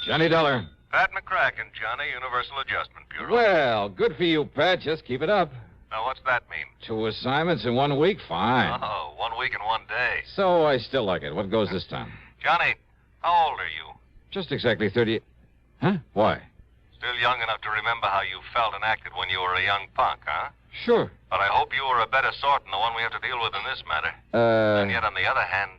Johnny Dollar. Pat McCracken, Johnny, Universal Adjustment Bureau. Well, good for you, Pat. Just keep it up. Now, what's that mean? 2 assignments in 1 week? Fine. Oh, 1 week and 1 day. So I still like it. What goes this time? Johnny, how old are you? Just exactly 30... Huh? Why? Still young enough to remember how you felt and acted when you were a young punk, huh? Sure. But I hope you were a better sort than the one we have to deal with in this matter. And yet, on the other hand,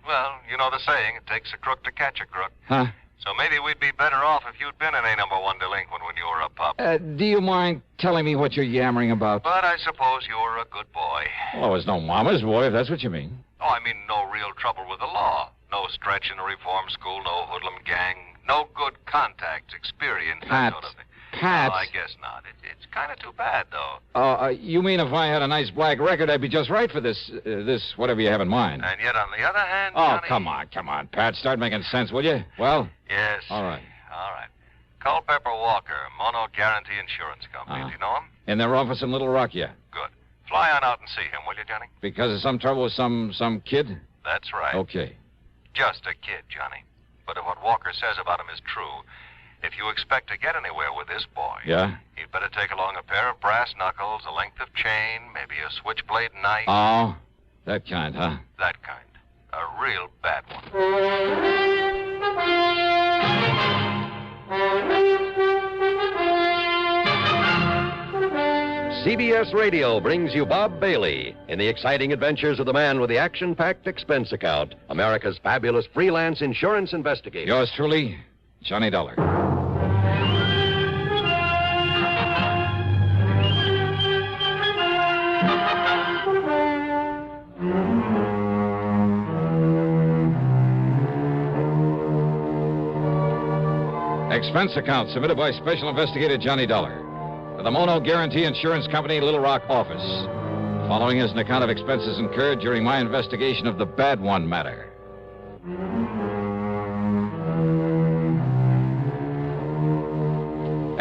well, you know the saying, it takes a crook to catch a crook. Huh? So maybe we'd be better off if you'd been an A1 delinquent when you were a pup. Do you mind telling me what you're yammering about? But I suppose you were a good boy. Well, I was no mama's boy, if that's what you mean. Oh, I mean no real trouble with the law. No stretch in a reform school, no hoodlum gang, no good contacts, experience, that sort of thing. Pat. Well, I guess not. It's kind of too bad, though. You mean if I had a nice black record, I'd be just right for this whatever you have in mind. And yet, on the other hand, Oh, Johnny... come on, Pat. Start making sense, will you? Well? Yes. All right. Culpepper Walker, Mono Guarantee Insurance Company. Do you know him? In their office in Little Rock, yeah. Good. Fly on out and see him, will you, Johnny? Because of some trouble with some kid? That's right. Okay. Just a kid, Johnny. But if what Walker says about him is true, if you expect to get anywhere with this boy... Yeah? You'd better take along a pair of brass knuckles, a length of chain, maybe a switchblade knife. Oh, that kind, huh? That kind. A real bad one. CBS Radio brings you Bob Bailey in the exciting adventures of the man with the action-packed expense account, America's fabulous freelance insurance investigator. Yours truly, Johnny Dollar. Expense account submitted by Special Investigator Johnny Dollar to the Mono Guarantee Insurance Company, Little Rock office. Following is an account of expenses incurred during my investigation of the Bad One matter.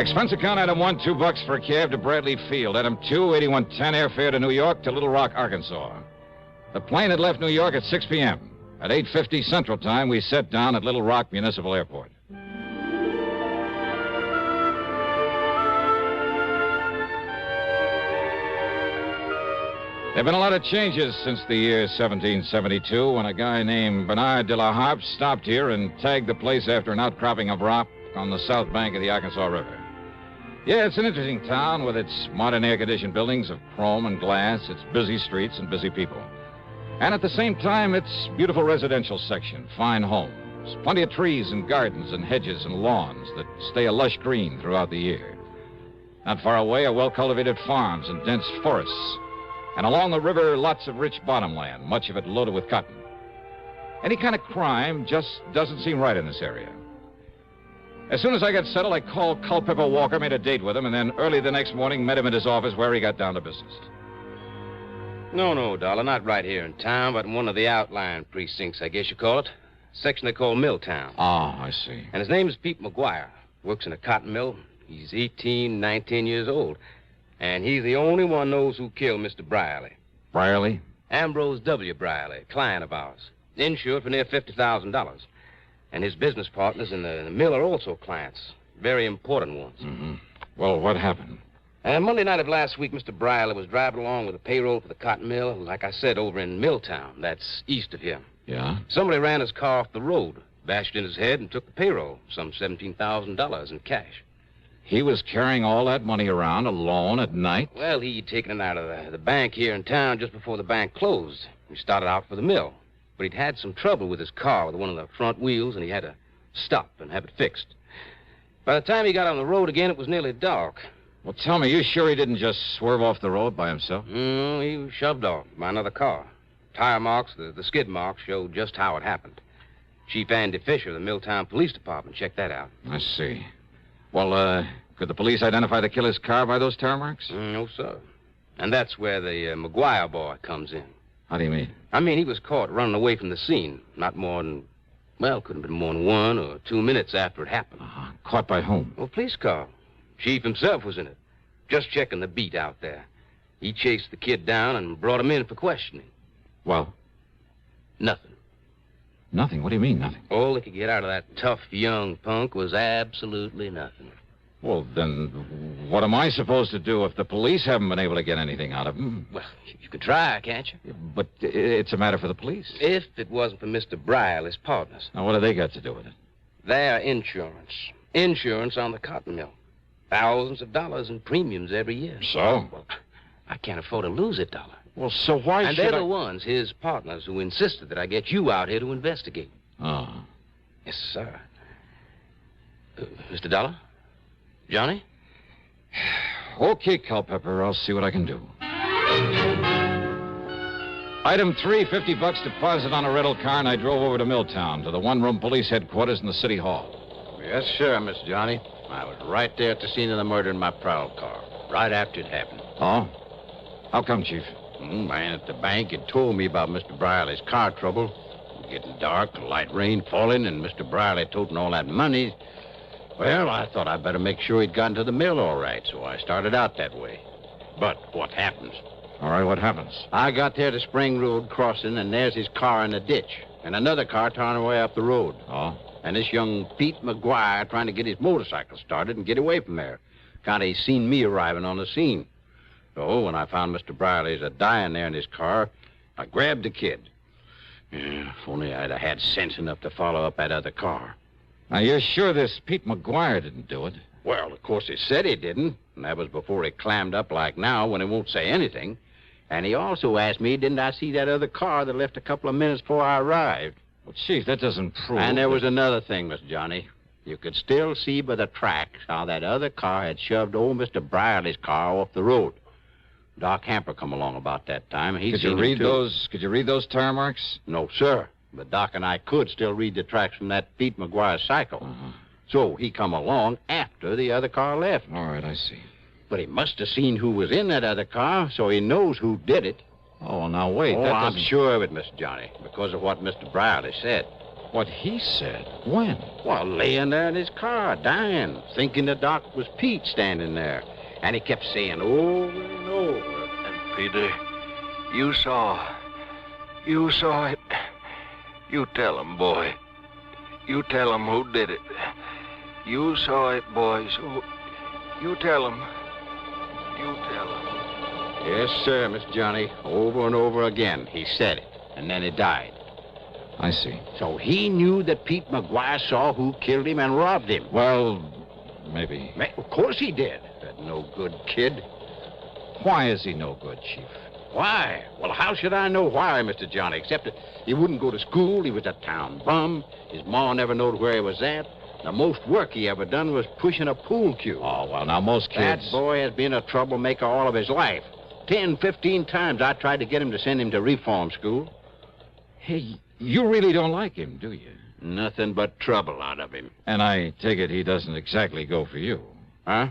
Expense account item 1, $2 for a cab to Bradley Field. Item 2, 8110 airfare to New York to Little Rock, Arkansas. The plane had left New York at 6 p.m. At 8:50 Central Time, we set down at Little Rock Municipal Airport. There have been a lot of changes since the year 1772 when a guy named Bernard de la Harpe stopped here and tagged the place after an outcropping of rock on the south bank of the Arkansas River. Yeah, it's an interesting town with its modern air-conditioned buildings of chrome and glass, its busy streets and busy people. And at the same time, its beautiful residential section, fine homes, plenty of trees and gardens and hedges and lawns that stay a lush green throughout the year. Not far away are well-cultivated farms and dense forests. And along the river, lots of rich bottomland, much of it loaded with cotton. Any kind of crime just doesn't seem right in this area. As soon as I got settled, I called Culpepper Walker, made a date with him, and then early the next morning met him at his office where he got down to business. No, Dollar, not right here in town, but in one of the outlying precincts, I guess you call it. Section they call Milltown. Oh, I see. And his name is Pete McGuire. Works in a cotton mill. He's 18, 19 years old. And he's the only one knows who killed Mr. Brierly. Brierly? Ambrose W. Brierly, client of ours. Insured for near $50,000. And his business partners in the mill are also clients. Very important ones. Mm-hmm. Well, what happened? Monday night of last week, Mr. Brierly was driving along with a payroll for the cotton mill, like I said, over in Milltown. That's east of here. Yeah? Somebody ran his car off the road, bashed in his head, and took the payroll, some $17,000 in cash. He was carrying all that money around alone at night? Well, he'd taken it out of the bank here in town just before the bank closed. He started out for the mill. But he'd had some trouble with his car, with one of the front wheels, and he had to stop and have it fixed. By the time he got on the road again, it was nearly dark. Well, tell me, you sure he didn't just swerve off the road by himself? No, he was shoved off by another car. Tire marks, the skid marks, showed just how it happened. Chief Andy Fisher of the Milltown Police Department checked that out. I see. Well, could the police identify the killer's car by those tire marks? No, sir. And that's where the McGuire boy comes in. How do you mean? I mean, he was caught running away from the scene. Not more than, well, couldn't have been more than 1 or 2 minutes after it happened. Caught by whom? Well, police car. Chief himself was in it. Just checking the beat out there. He chased the kid down and brought him in for questioning. Well? Nothing. Nothing? What do you mean, nothing? All they could get out of that tough young punk was absolutely nothing. Well, then, what am I supposed to do if the police haven't been able to get anything out of him? Well, you could try, can't you? But it's a matter for the police. If it wasn't for Mr. Brierly's partners. Now, what do they got to do with it? Their insurance. Insurance on the cotton mill. Thousands of dollars in premiums every year. So? Well, I can't afford to lose $1. Well, so why and should they're the ones, his partners, who insisted that I get you out here to investigate. Oh. Yes, sir. Mr. Dollar? Johnny? Okay, Culpepper. I'll see what I can do. Item 3, $50 deposit on a rental car, and I drove over to Milltown, to the one-room police headquarters in the city hall. Yes, sir, Miss Johnny. I was right there at the scene of the murder in my prowl car, right after it happened. Oh? How come, Chief? Man at the bank had told me about Mr. Brierly's car trouble. It was getting dark, light rain falling, and Mr. Brierly toting all that money. Well, I thought I'd better make sure he'd gotten to the mill all right, so I started out that way. But what happens? All right, what happens? I got there to Spring Road crossing, and there's his car in the ditch, and another car towing away up the road. Oh? And this young Pete McGuire trying to get his motorcycle started and get away from there. Kind of seen me arriving on the scene. So when I found Mr. Brierly's dying there in his car, I grabbed the kid. Yeah, if only I'd have had sense enough to follow up that other car. Now, you're sure this Pete McGuire didn't do it? Well, of course, he said he didn't. And that was before he clammed up like now when he won't say anything. And he also asked me, didn't I see that other car that left a couple of minutes before I arrived? Well, Chief, that doesn't prove... And there was another thing, Miss Johnny. You could still see by the tracks how that other car had shoved old Mr. Brierly's car off the road. Doc Hamper come along about that time. Could you read those tire marks? No, sir. But Doc and I could still read the tracks from that Pete McGuire cycle. Uh-huh. So he come along after the other car left. All right, I see. But he must have seen who was in that other car, so he knows who did it. Oh, well, now, wait. That I'm doesn't... sure of it, Miss Johnny, because of what Mr. Brierly said. What he said? When? Well, laying there in his car, dying, thinking the Doc was Pete standing there. And he kept saying over and over. And Peter, you saw it. You tell him, boy. You tell him who did it. You saw it, boy, so you tell him. You tell him. Yes, sir, Miss Johnny. Over and over again, he said it, and then he died. I see. So he knew that Pete McGuire saw who killed him and robbed him. Well, maybe. Of course he did. That no-good kid. Why is he no good, Chief? Why? Well, how should I know why, Mr. Johnny, except that he wouldn't go to school, he was a town bum, his ma never knowed where he was at. The most work he ever done was pushing a pool cue. Oh, well, now, most kids... That boy has been a troublemaker all of his life. 10, 15 times I tried to get him to send him to reform school. Hey, you really don't like him, do you? Nothing but trouble out of him. And I take it he doesn't exactly go for you. Huh?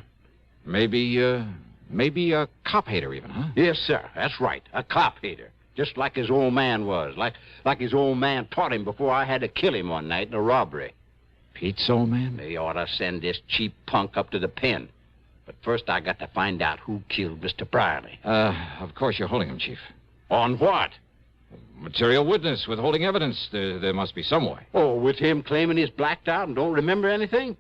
Maybe a cop hater even, huh? Yes, sir. That's right. A cop hater. Just like his old man was. Like his old man taught him before I had to kill him one night in a robbery. Pete's old man? They ought to send this cheap punk up to the pen. But first I got to find out who killed Mr. Brierly. Of course you're holding him, Chief. On what? Material witness, withholding evidence. There must be some way. Oh, with him claiming he's blacked out and don't remember anything?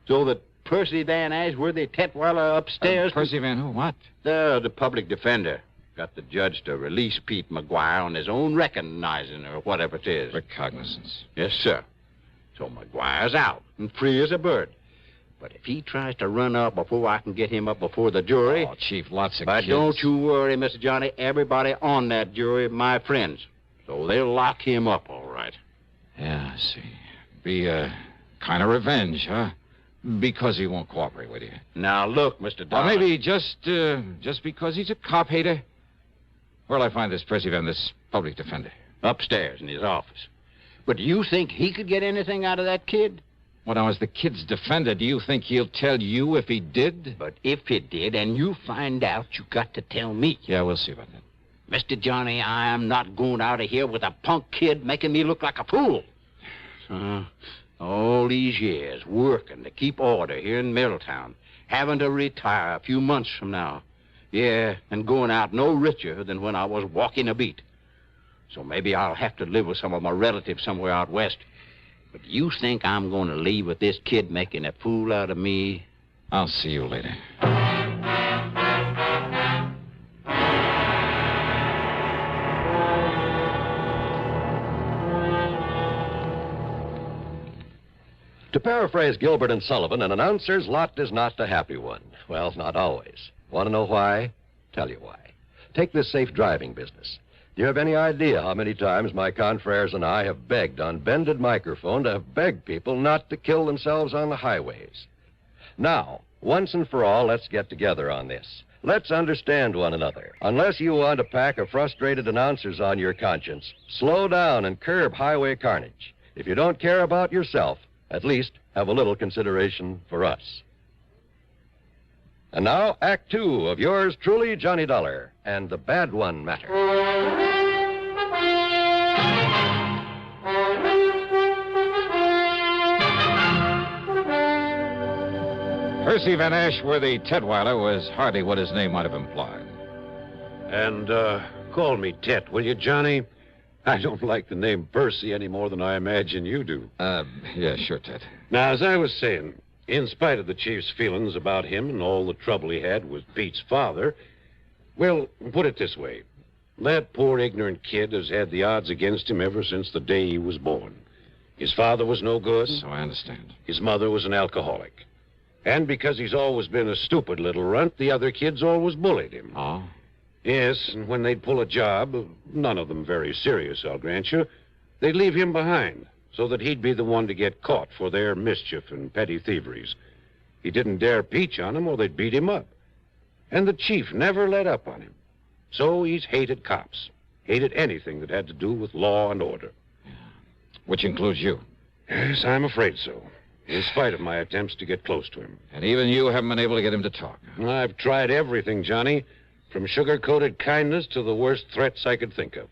So that Percy Van Ashworthy Tetweiler upstairs... Percy Van who? What? The public defender. Got the judge to release Pete McGuire on his own recognizing or whatever it is. Recognizance. Yes, sir. So McGuire's out and free as a bird. But if he tries to run up before I can get him up before the jury... Oh, Chief, lots of But kids. don't you worry, Mr. Johnny. Everybody on that jury my friends. So they'll lock him up, all right. Yeah, I see. Be kind of revenge, huh? Because he won't cooperate with you. Now, look, Mr. Or Dollar. maybe just because he's a cop hater. Where'll I find this Percy Van, this public defender? Upstairs in his office. But do you think he could get anything out of that kid? Well, now, as the kid's defender, do you think he'll tell you if he did? But if he did, and you find out, you got to tell me. Yeah, we'll see about that. Mr. Johnny, I am not going out of here with a punk kid making me look like a fool. All these years working to keep order here in Middletown, having to retire a few months from now. Yeah, and going out no richer than when I was walking a beat. So maybe I'll have to live with some of my relatives somewhere out west. But you think I'm going to leave with this kid making a fool out of me? I'll see you later. To paraphrase Gilbert and Sullivan, an announcer's lot is not a happy one. Well, not always. Want to know why? Tell you why. Take this safe driving business. Do you have any idea how many times my confreres and I have begged on bended microphone to have begged people not to kill themselves on the highways? Now, once and for all, let's get together on this. Let's understand one another. Unless you want a pack of frustrated announcers on your conscience, slow down and curb highway carnage. If you don't care about yourself, at least have a little consideration for us. And now, Act Two of yours truly, Johnny Dollar, and the Bad One Matter. Percy Van Ashworthy Tetweiler was hardly what his name might have implied. And, call me Tet, will you, Johnny? I don't like the name Percy any more than I imagine you do. Yeah, sure, Ted. Now, as I was saying, in spite of the chief's feelings about him and all the trouble he had with Pete's father, well, put it this way. That poor ignorant kid has had the odds against him ever since the day he was born. His father was no good. So I understand. His mother was an alcoholic. And because he's always been a stupid little runt, the other kids always bullied him. Oh? Yes, and when they'd pull a job, none of them very serious, I'll grant you, they'd leave him behind so that he'd be the one to get caught for their mischief and petty thieveries. He didn't dare peach on them or they'd beat him up. And the chief never let up on him. So he's hated cops, hated anything that had to do with law and order. Which includes you. Yes, I'm afraid so, in spite of my attempts to get close to him. And even you haven't been able to get him to talk. I've tried everything, Johnny. From sugar-coated kindness to the worst threats I could think of.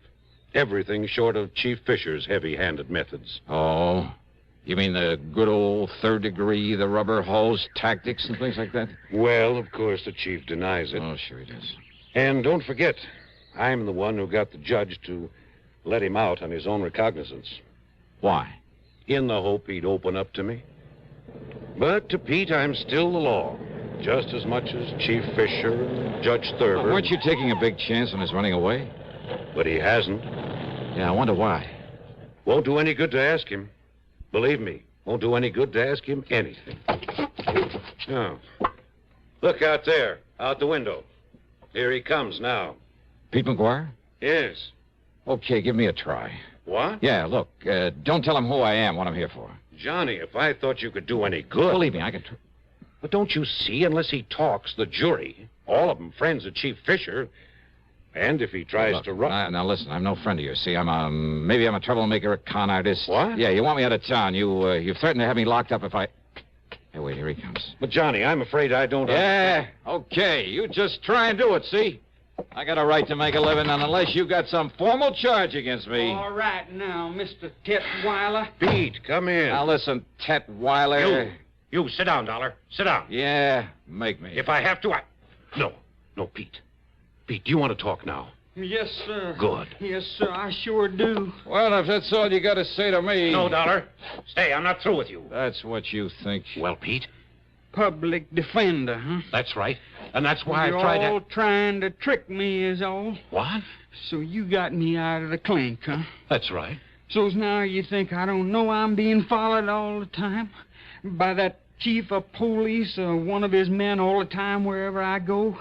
Everything short of Chief Fisher's heavy-handed methods. Oh? You mean the good old third degree, the rubber hose tactics and things like that? Well, of course, the chief denies it. Oh, sure he does. And don't forget, I'm the one who got the judge to let him out on his own recognizance. Why? In the hope he'd open up to me. But to Pete, I'm still the law. Just as much as Chief Fisher and Judge Thurber. Weren't you taking a big chance on his running away? But he hasn't. Yeah, I wonder why. Won't do any good to ask him. Believe me, won't do any good to ask him anything. Oh. Look out there, out the window. Here he comes now. Pete McGuire? Yes. Okay, give me a try. What? Yeah, look, don't tell him who I am, what I'm here for. Johnny, if I thought you could do any good... Believe me, I can... But don't you see, unless he talks, the jury, all of them friends of Chief Fisher, and if he tries to run... Now, listen, I'm no friend of yours. See, maybe I'm a troublemaker, a con artist. What? Yeah, you want me out of town. You threatened to have me locked up if I... Hey, wait, here he comes. But, Johnny, I'm afraid I don't... Yeah, okay, you just try and do it, see? I got a right to make a living, and unless you got some formal charge against me... All right now, Mr. Tetweiler. Pete, come in. Now, listen, Tetweiler... You, sit down, Dollar. Sit down. Yeah, make me. If I have to, No, Pete. Pete, do you want to talk now? Yes, sir. Good. Yes, sir, I sure do. Well, if that's all you got to say to me... No, Dollar. Stay, I'm not through with you. That's what you think. Well, Pete? Public defender, huh? That's right. And that's why You're I tried to... all trying to trick me is all. What? So you got me out of the clink, huh? That's right. So's now you think I don't know I'm being followed all the time? By that chief of police or one of his men all the time wherever I go?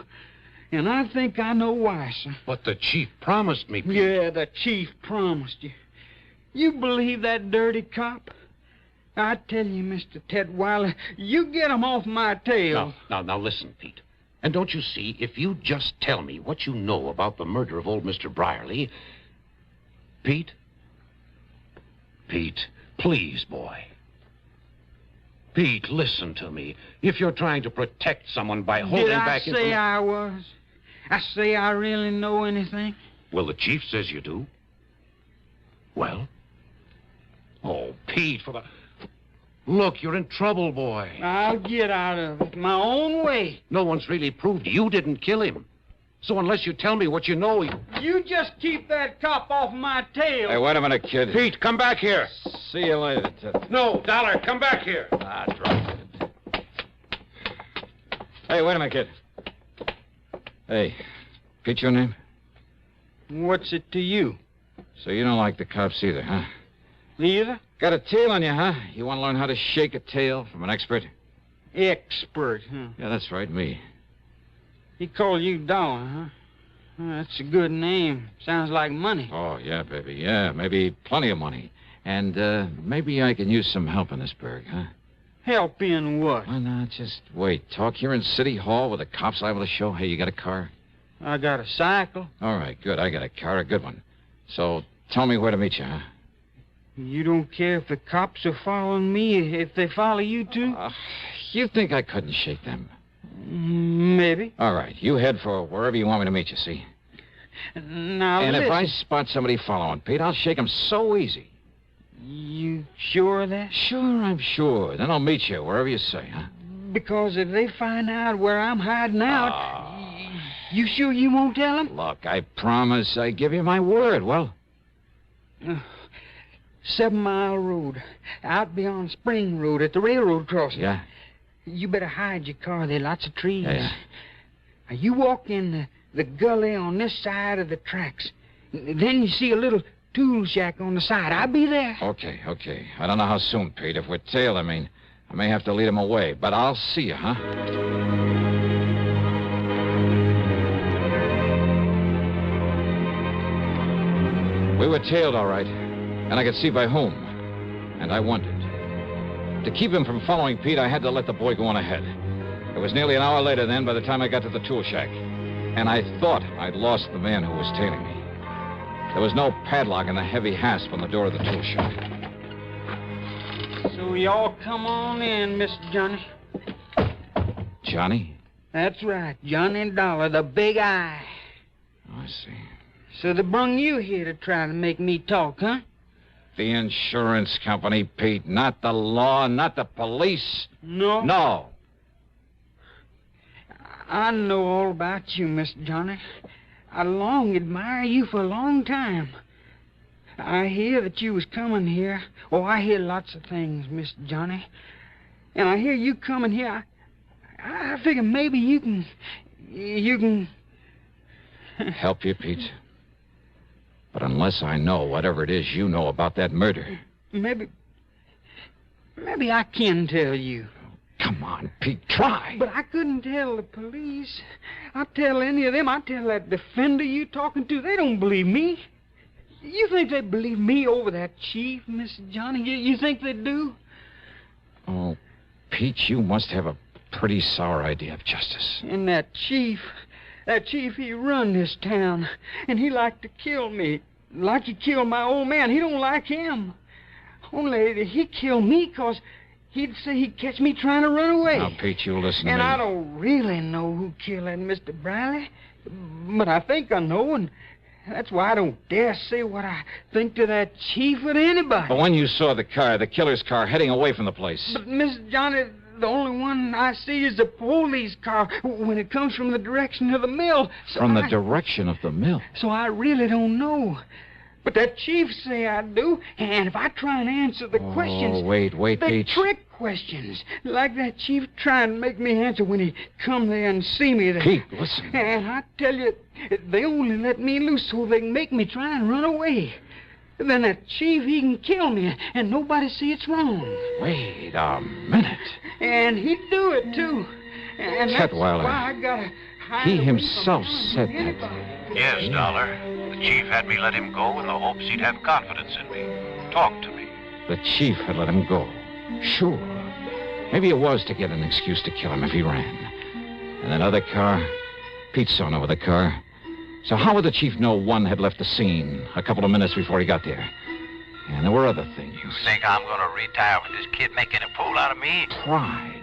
And I think I know why, sir. But the chief promised me, Pete. Yeah, the chief promised you. You believe that dirty cop? I tell you, Mr. Tetweiler, you get him off my tail. Now, listen, Pete. And don't you see, if you just tell me what you know about the murder of old Mr. Brierly... Pete? Pete, please, boy. Pete, listen to me. If you're trying to protect someone by holding back... Did I say I was? I say I really know anything? Well, the chief says you do. Well? Oh, Pete, for the... Look, you're in trouble, boy. I'll get out of it my own way. No one's really proved you didn't kill him. So unless you tell me what you know... You just keep that cop off my tail. Hey, wait a minute, kid. Pete, come back here. See you later, Ted. No, Dollar, come back here. Ah, drop it. Hey, wait a minute, kid. Hey, Pete, your name? What's it to you? So you don't like the cops either, huh? Either? Got a tail on you, huh? You want to learn how to shake a tail from an expert? Expert, huh? Yeah, that's right, me. He called you Dollar, huh? Well, that's a good name. Sounds like money. Oh, yeah, baby, yeah. Maybe plenty of money. And maybe I can use some help in this burg, huh? Help in what? Why not? Just wait. Talk here in City Hall with the cops liable to show. Hey, you got a car? I got a cycle. All right, good. I got a car, a good one. So tell me where to meet you, huh? You don't care if the cops are following me, if they follow you too? You think I couldn't shake them? Maybe. All right, you head for wherever you want me to meet you, see? Now, And listen. if I spot somebody following, Pete, I'll shake them so easy. You sure of that? Sure, I'm sure. Then I'll meet you wherever you say, huh? Because if they find out where I'm hiding out, you sure you won't tell them? Look, I promise I give you my word. Well, 7 Mile Road, out beyond Spring Road at the railroad crossing. yeah. You better hide your car. There are lots of trees. Yeah. Now, you walk in the gully on this side of the tracks. Then you see a little tool shack on the side. I'll be there. Okay. I don't know how soon, Pete. If we're tailed, I may have to lead him away. But I'll see you, huh? We were tailed, all right. And I could see by whom. And I wondered. To keep him from following Pete, I had to let the boy go on ahead. It was nearly an hour later then by the time I got to the tool shack. And I thought I'd lost the man who was tailing me. There was no padlock and a heavy hasp on the door of the tool shop. So y'all come on in, Mr. Johnny. Johnny? That's right, Johnny Dollar, the big eye. Oh, I see. So they brung you here to try to make me talk, huh? The insurance company, Pete, not the law, not the police. No? No. I know all about you, Mr. Johnny. I long admire you for a long time. I hear that you was coming here. Oh, I hear lots of things, Mr. Johnny. And I hear you coming here. I figure maybe you can... Help you, Pete? But unless I know whatever it is you know about that murder... Maybe I can tell you. Come on, Pete, try. But I couldn't tell the police. I'd tell any of them. I'd tell that defender you talking to. They don't believe me. You think they believe me over that chief, Mr. Johnny? You think they do? Oh, Pete, you must have a pretty sour idea of justice. And that chief, he run this town. And he like to kill me. Like he killed my old man. He don't like him. Only he killed me because he'd say he'd catch me trying to run away. Now, Pete, you listen to And me. I don't really know who killed that Mr. Briley. But I think I know, and that's why I don't dare say what I think to that chief or to anybody. But when you saw the car, the killer's car, heading away from the place... But, Mr. Johnny, the only one I see is the police car when it comes from the direction of the mill. So From the direction of the mill? So I really don't know. But that chief say I do, and if I try and answer the questions... Oh, wait, they're Pete. trick questions. Like that chief trying to make me answer when he come there and see me there. Pete, listen. And I tell you, they only let me loose so they can make me try and run away. Then that chief, he can kill me, and nobody see it's wrong. Wait a minute. And he'd do it, too. And that's Tutwiler. why I gotta hide He away himself from said anybody. that. Yes, Dollar. The chief had me let him go in the hopes he'd have confidence in me. Talk to me. The chief had let him go. Sure. Maybe it was to get an excuse to kill him if he ran. And that other car, Pete saw no other car. So how would the chief know one had left the scene a couple of minutes before he got there? And there were other things. You think I'm going to retire with this kid making a fool out of me? Pride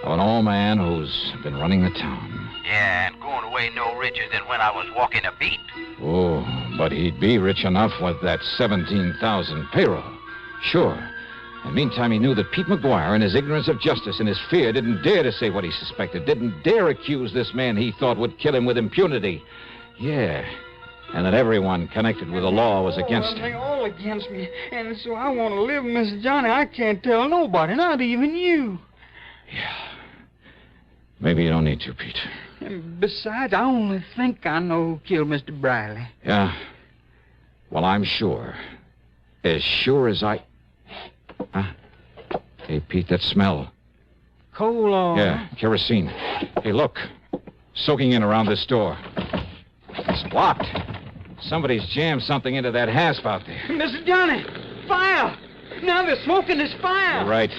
of an old man who's been running the town. Yeah, and going away no richer than when I was walking a beat. Oh, but he'd be rich enough with that 17,000 payroll. Sure. And meantime, he knew that Pete McGuire, in his ignorance of justice and his fear, didn't dare to say what he suspected, didn't dare accuse this man he thought would kill him with impunity. Yeah, and that everyone connected with the law was against him. They're all against me, and so I want to live, Mr. Johnny. I can't tell nobody, not even you. Yeah. Maybe you don't need to, Pete. And besides, I only think I know who killed Mr. Briley. Yeah? Well, I'm sure. As sure as I... Huh? Hey, Pete, that smell. Coal oil. Yeah, kerosene. Hey, look. Soaking in around this door. It's locked. Somebody's jammed something into that hasp out there. Mr. Johnny, fire! Now they're smoking this fire. You're right.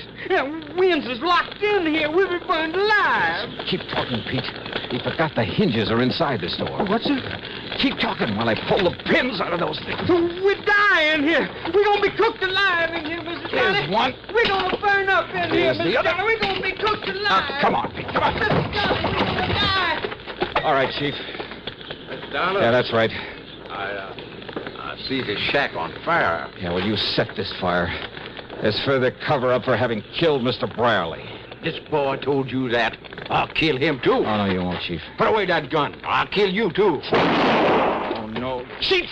Winds is locked in here. We'll be burned alive. Keep talking, Pete. We forgot the hinges are inside this door. What's it? Keep talking while I pull the pins out of those things. We're dying here. We're going to be cooked alive in here, Mr. Johnny. There's one. We're going to burn up in here, There's the Mr. other. Johnny. We're going to be cooked alive. Come on, Pete. Come on. Mr. Johnny, we're going to die. All right, Chief. Mr. Dollar? Yeah, that's right. I see the shack on fire. Yeah, well, you set this fire. There's further cover-up for having killed Mr. Brierly. This boy told you that. I'll kill him, too. Oh, no, you won't, Chief. Put away that gun. I'll kill you, too. Oh, no. Chief!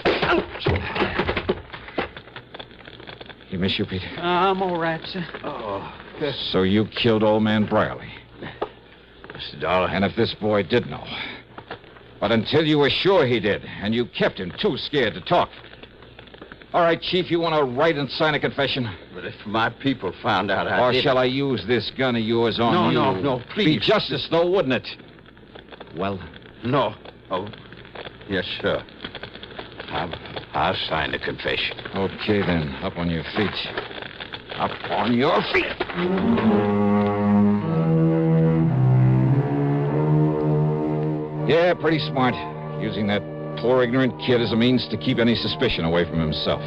You miss you, Pete? I'm all right, sir. Oh, So you killed old man Brierly. Mr. Dollar. And if this boy did know. But until you were sure he did, and you kept him too scared to talk. All right, Chief, you want to write and sign a confession? But if my people found out I Or did... shall I use this gun of yours on you? No, please. Be justice, though, wouldn't it? Well? No. Oh, yes, sir. I'll sign the confession. Okay, then. Up on your feet. Up on your feet! Yeah, pretty smart. Using that poor, ignorant kid as a means to keep any suspicion away from himself.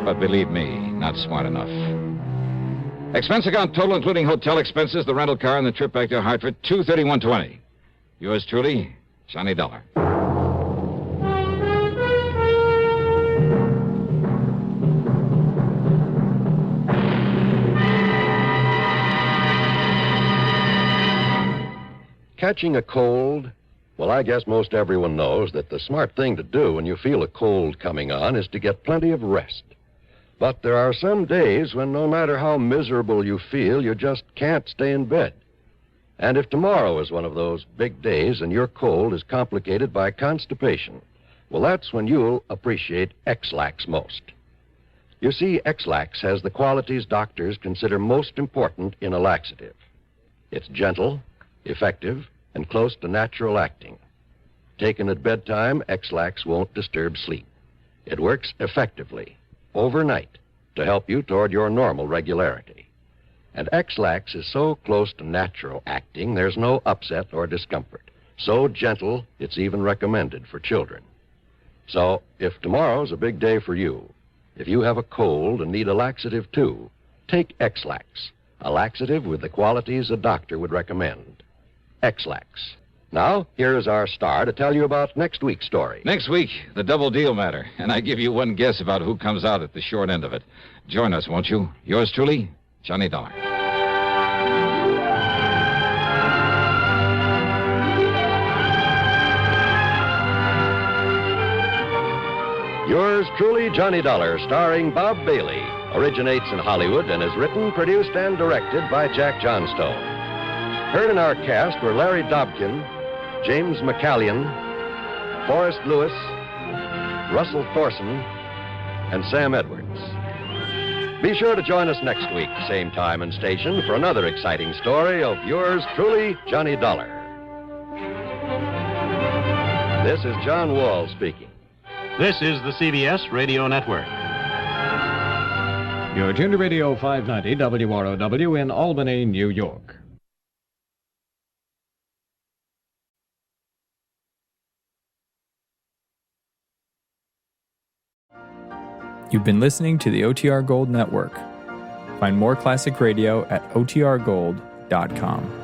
But believe me, not smart enough. Expense account total, including hotel expenses, the rental car, and the trip back to Hartford, $231.20. Yours truly, Johnny Dollar. Catching a cold? Well, I guess most everyone knows that the smart thing to do when you feel a cold coming on is to get plenty of rest. But there are some days when no matter how miserable you feel, you just can't stay in bed. And if tomorrow is one of those big days and your cold is complicated by constipation, well, that's when you'll appreciate X-Lax most. You see, X-Lax has the qualities doctors consider most important in a laxative. It's gentle, effective, and close to natural acting. Taken at bedtime, X-Lax won't disturb sleep. It works effectively, overnight, to help you toward your normal regularity. And X-Lax is so close to natural acting, there's no upset or discomfort. So gentle, it's even recommended for children. So, if tomorrow's a big day for you, if you have a cold and need a laxative too, take X-Lax, a laxative with the qualities a doctor would recommend. X-Lax. Now, here is our star to tell you about next week's story. Next week, the double deal matter. And I give you one guess about who comes out at the short end of it. Join us, won't you? Yours truly, Johnny Dollar. Yours truly, Johnny Dollar, starring Bob Bailey, originates in Hollywood and is written, produced, and directed by Jack Johnstone. Heard in our cast were Larry Dobkin, James McCallion, Forrest Lewis, Russell Thorson, and Sam Edwards. Be sure to join us next week, same time and station, for another exciting story of yours truly, Johnny Dollar. This is John Wall speaking. This is the CBS Radio Network. You're tuned to Radio 590 WROW in Albany, New York. You've been listening to the OTR Gold Network. Find more classic radio at otrgold.com.